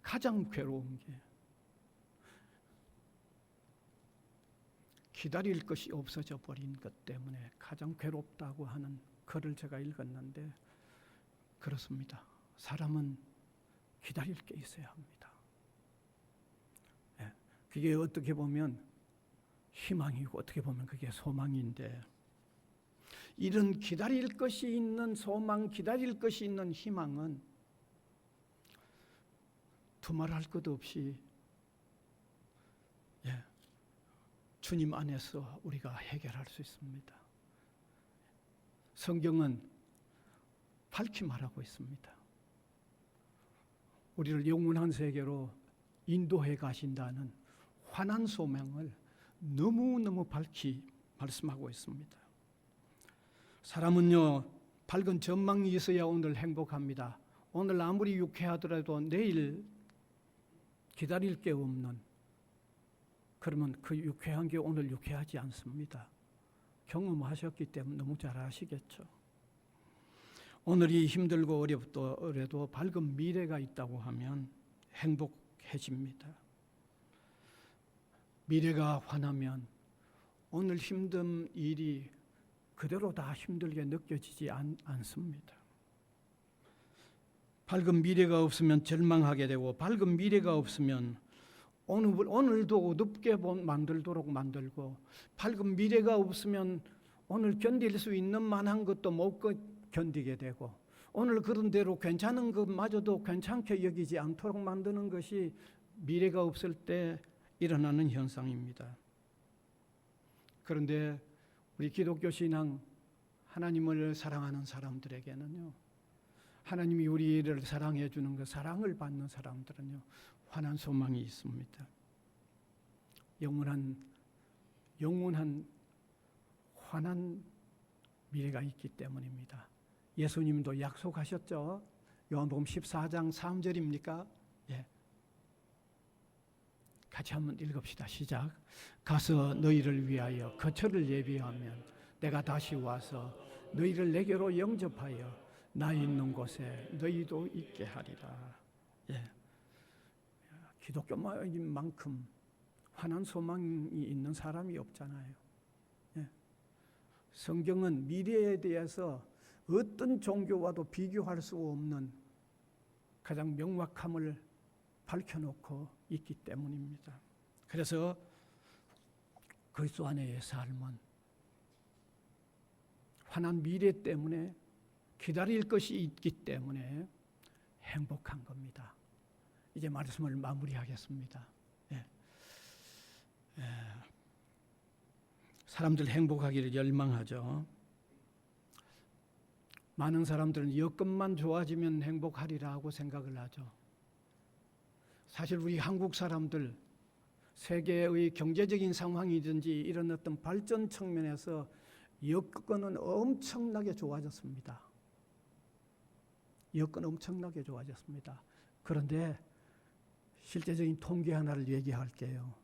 가장 괴로운 게 기다릴 것이 없어져 버린 것 때문에 가장 괴롭다고 하는 글을 제가 읽었는데 그렇습니다. 사람은 기다릴 게 있어야 합니다. 그게 어떻게 보면 희망이고 어떻게 보면 그게 소망인데 이런 기다릴 것이 있는 소망, 기다릴 것이 있는 희망은 두말할 것 없이 주님 안에서 우리가 해결할 수 있습니다. 성경은 밝히 말하고 있습니다. 우리를 영원한 세계로 인도해 가신다는 환한 소명을 너무너무 밝히 말씀하고 있습니다. 사람은요, 밝은 전망이 있어야 오늘 행복합니다. 오늘 아무리 유쾌하더라도 내일 기다릴 게 없는, 그러면 그 유쾌한 게 오늘 유쾌하지 않습니다. 경험하셨기 때문에 너무 잘 아시겠죠. 오늘이 힘들고 어렵더라도 밝은 미래가 있다고 하면 행복해집니다. 미래가 환하면 오늘 힘든 일이 그대로 다 힘들게 느껴지지 않습니다. 밝은 미래가 없으면 절망하게 되고 밝은 미래가 없으면 오늘도 어둡게 만들도록 만들고 밝은 미래가 없으면 오늘 견딜 수 있는 만한 것도 못 견디게 되고 오늘 그런 대로 괜찮은 것마저도 괜찮게 여기지 않도록 만드는 것이 미래가 없을 때 일어나는 현상입니다. 그런데 우리 기독교 신앙 하나님을 사랑하는 사람들에게는요, 하나님이 우리를 사랑해 주는 그 사랑을 받는 사람들은요, 환한 소망이 있습니다. 영원한 환한 미래가 있기 때문입니다. 예수님도 약속하셨죠. 요한복음 14장 3절입니까? 예. 같이 한번 읽읍시다. 시작. 가서 너희를 위하여 거처를 예비하면 내가 다시 와서 너희를 내게로 영접하여 나 있는 곳에 너희도 있게 하리라. 예. 기독교인 만큼 환한 소망이 있는 사람이 없잖아요. 예. 성경은 미래에 대해서 어떤 종교와도 비교할 수 없는 가장 명확함을 밝혀놓고 있기 때문입니다. 그래서 그리스도 안에의 삶은 환한 미래 때문에 기다릴 것이 있기 때문에 행복한 겁니다. 이제 말씀을 마무리하겠습니다. 사람들 행복하기를 열망하죠. 많은 사람들은 여건만 좋아지면 행복하리라 하고 생각을 하죠. 사실 우리 한국 사람들 세계의 경제적인 상황이든지 이런 어떤 발전 측면에서 여건은 엄청나게 좋아졌습니다. 여건 엄청나게 좋아졌습니다. 그런데 실제적인 통계 하나를 얘기할게요.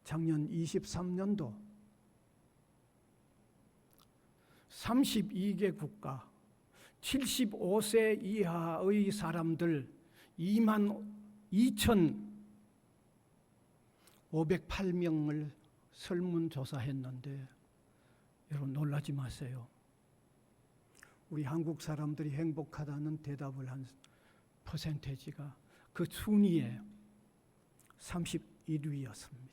작년 23년도 32개 국가 75세 이하의 사람들 22,508명을 설문조사했는데 여러분 놀라지 마세요. 우리 한국 사람들이 행복하다는 대답을 한 퍼센테이지가 그 순위에 31위였습니다.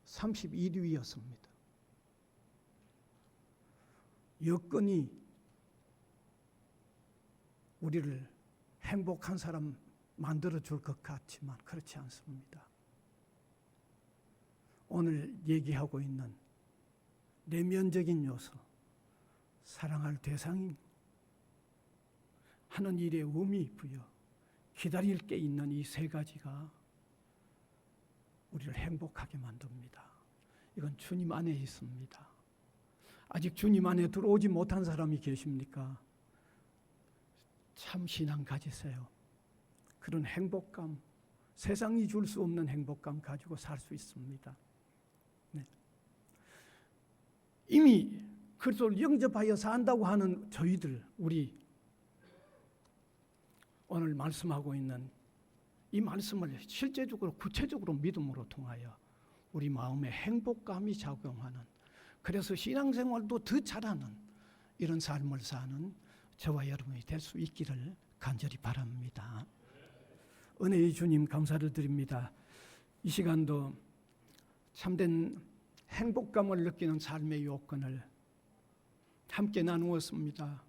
31위였습니다. 여건이 우리를 행복한 사람 만들어줄 것 같지만 그렇지 않습니다. 오늘 얘기하고 있는 내면적인 요소, 사랑할 대상인, 하는 일에 의미 부여, 기다릴 게 있는 이 세 가지가 우리를 행복하게 만듭니다. 이건 주님 안에 있습니다. 아직 주님 안에 들어오지 못한 사람이 계십니까? 참 신앙 가지세요. 그런 행복감, 세상이 줄 수 없는 행복감 가지고 살 수 있습니다. 네. 이미 그리스도를 영접하여 산다고 하는 저희들, 우리 오늘 말씀하고 있는 이 말씀을 실제적으로 구체적으로 믿음으로 통하여 우리 마음에 행복감이 작용하는, 그래서 신앙생활도 더 잘하는 이런 삶을 사는 저와 여러분이 될 수 있기를 간절히 바랍니다. 은혜의 주님 감사를 드립니다. 이 시간도 참된 행복감을 느끼는 삶의 요건을 함께 나누었습니다.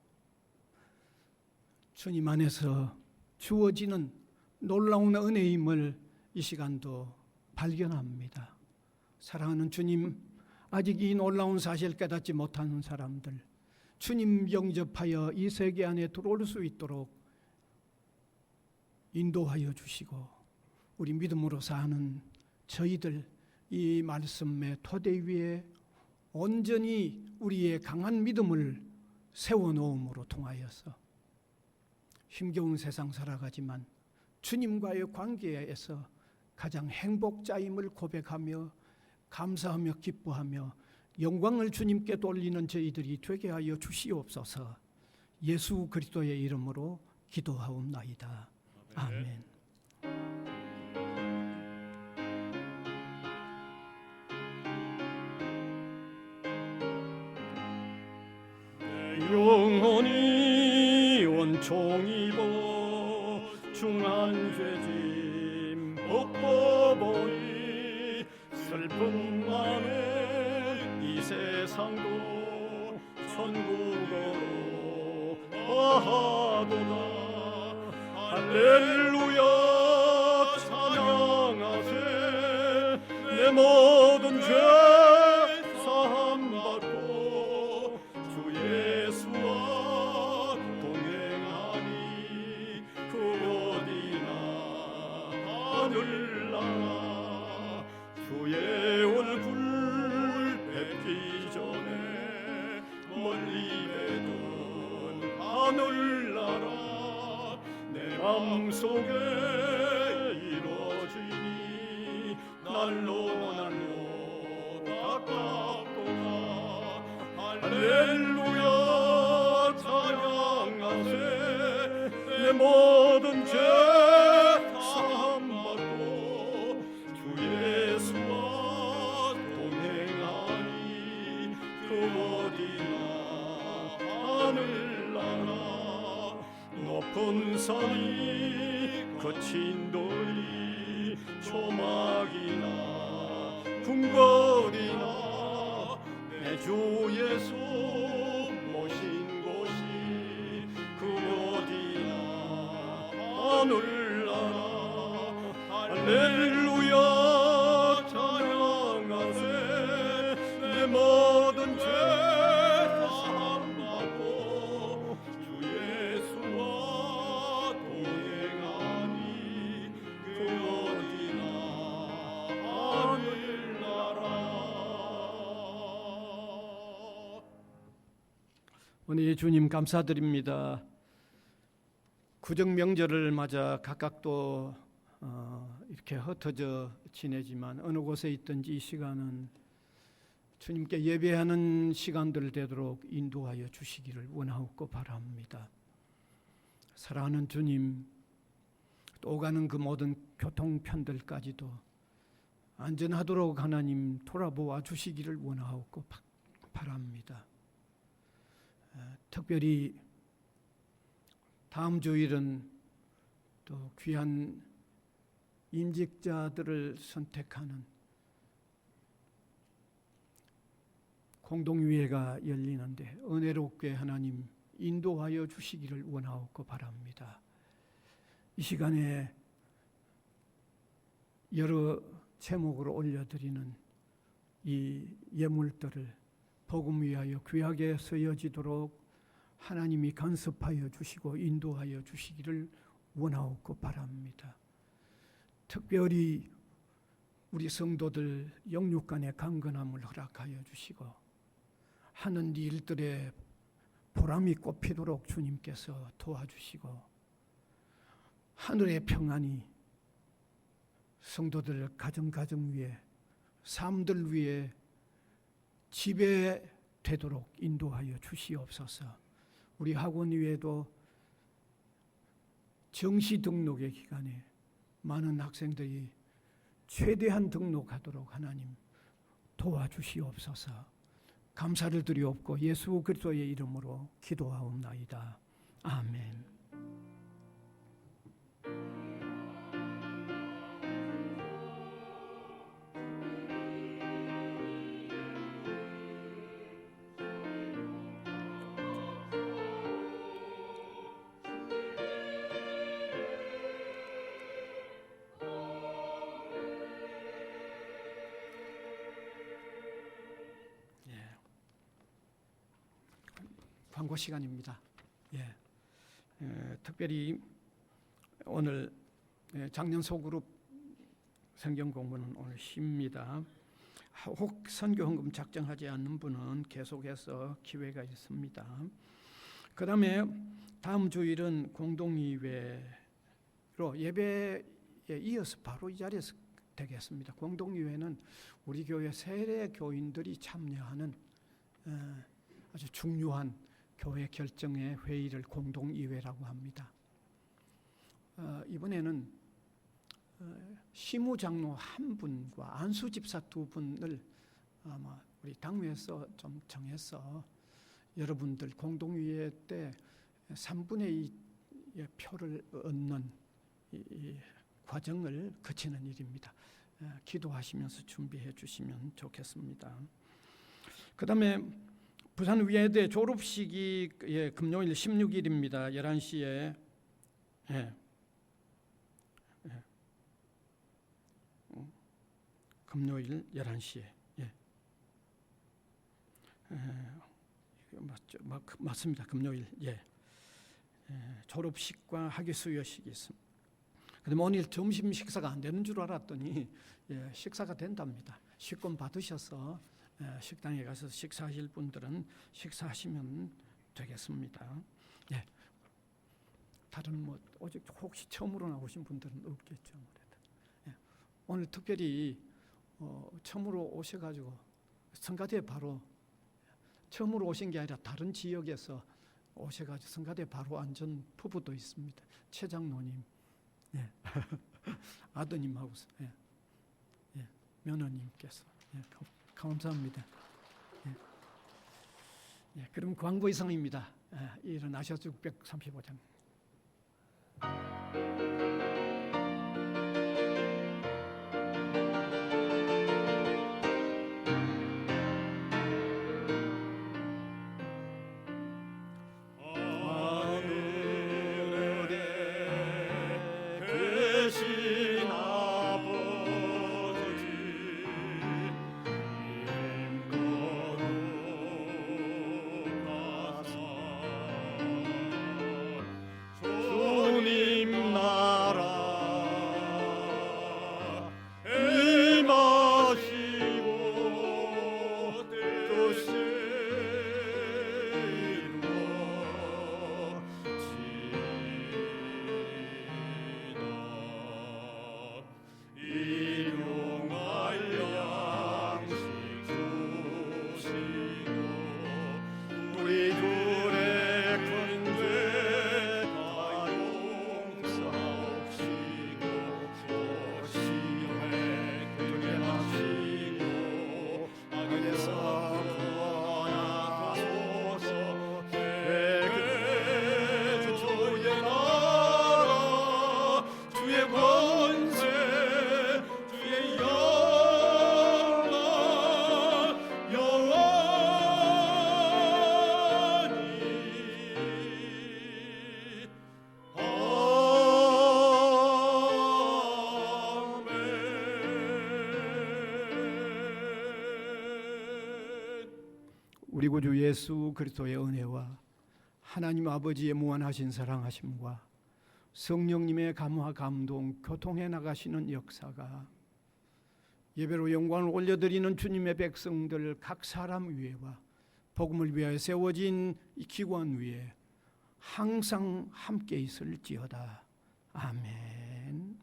주님 안에서 주어지는 놀라운 은혜임을 이 시간도 발견합니다. 사랑하는 주님, 아직 이 놀라운 사실을 깨닫지 못하는 사람들, 주님 영접하여 이 세계 안에 들어올 수 있도록 인도하여 주시고, 우리 믿음으로 사는 저희들 이 말씀의 토대 위에 온전히 우리의 강한 믿음을 세워놓음으로 통하여서 힘겨운 세상 살아가지만 주님과의 관계에서 가장 행복자임을 고백하며 감사하며 기뻐하며 영광을 주님께 돌리는 저희들이 되게 하여 주시옵소서. 예수 그리스도의 이름으로 기도하옵나이다. 아멘. 영혼이 원총 입어 중한 죄짐 벗고 보니 슬픔 많은 이 세상도 천국으로 가도다. 할렐루야 찬양하세. 내 모든 죄 사함 받고 주 예수와 동행하니 그 어디나 하늘나라. 주의 얼굴 뵙기 전에 멀리 배던 하늘나라 내 맘속에 이루어지니 날로 가깝도다. 할렐루야 찬양하세. 내 모든 죄 사함받고 주 예수와 동행하니 그 어디나 하늘나라. 높은 산이 거친 돌이 초막이나 궁궐이나 내 주 예수 모신 곳이 그 어디나 하늘나라. 할렐루야 찬양하세. 내 모든 죄 사함받고 주 예수와 동행하니 그 어디나 은혜의 주님 감사드립니다. 구정 명절을 맞아 각각 또 이렇게 흩어져 지내지만 어느 곳에 있든지 이 시간은 주님께 예배하는 시간들 되도록 인도하여 주시기를 원하옵고 바랍니다. 사랑하는 주님, 또 가는 그 모든 교통편들까지도 안전하도록 하나님 돌아보아 주시기를 원하옵고 바랍니다. 특별히 다음 주일은 또 귀한 임직자들을 선택하는 공동위회가 열리는데 은혜롭게 하나님 인도하여 주시기를 원하옵고 바랍니다. 이 시간에 여러 제목으로 올려드리는 이 예물들을 복음 위하여 귀하게 쓰여지도록 하나님이 간섭하여 주시고 인도하여 주시기를 원하옵고 바랍니다. 특별히 우리 성도들 영육간의 강건함을 허락하여 주시고 하는 일들에 보람이 꽃피도록 주님께서 도와주시고 하늘의 평안이 성도들 가정 위에 삶들 위에 지배되도록 인도하여 주시옵소서. 우리 학원위에도 정시 등록의 기간에 많은 학생들이 최대한 등록하도록 하나님 도와주시옵소서. 감사를 드리옵고 예수 그리스도의 이름으로 기도하옵나이다. 아멘. 광고 시간입니다. 특별히 오늘 작년 소그룹 성경 공부는 오늘 쉽니다. 혹 선교 헌금 작정하지 않는 분은 계속해서 기회가 있습니다. 그 다음에 다음 주일은 공동의회로 예배에 이어서 바로 이 자리에서 되겠습니다. 공동의회는 우리 교회 세례 교인들이 참여하는 아주 중요한 교회 결정의 회의를 공동의회라고 합니다. 이번에는 시무장로 한 분과 안수집사 두 분을 아마 우리 당회에서 좀 정해서 여러분들 공동의회 때 3분의 2의 표를 얻는 이 과정을 거치는 일입니다. 기도하시면서 준비해 주시면 좋겠습니다. 그 다음에 부산 위에대 졸업식이 금요일 16일입니다. 11시에 금요일 11시에 맞습니다. 금요일 졸업식과 학위 수여식이 있습니다. 그다음에 오늘 점심 식사가 안 되는 줄 알았더니 식사가 된답니다. 식권 받으셔서 식당에 가서 식사하실 분들은 식사하시면 되겠습니다. 다른 오직 혹시 처음으로 나오신 분들은 없겠죠. 오늘 특별히 처음으로 오셔가지고 성가대에 바로 처음으로 오신 게 아니라 다른 지역에서 오셔가지고 성가대에 바로 앉은 부부도 있습니다. 최 장로님, 아드님하고 며느님께서 감사합니다. 그럼 광고 이상입니다. 일어나셔서 635장. 주님 나 우리 구주 예수 그리스도의 은혜와 하나님 아버지의 무한하신 사랑하심과 성령님의 감화 감동 교통해 나가시는 역사가 예배로 영광을 올려드리는 주님의 백성들 각 사람 위에와 복음을 위하여 세워진 이 기관 위에 항상 함께 있을지어다. 아멘.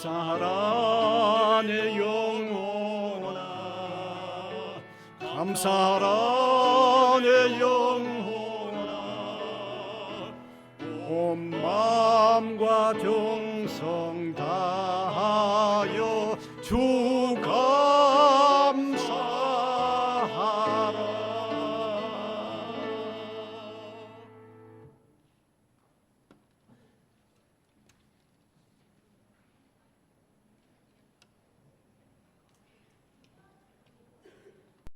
감사하라 내 영혼아 감사하라 내 영혼아 온 마음과 정성 다하여 주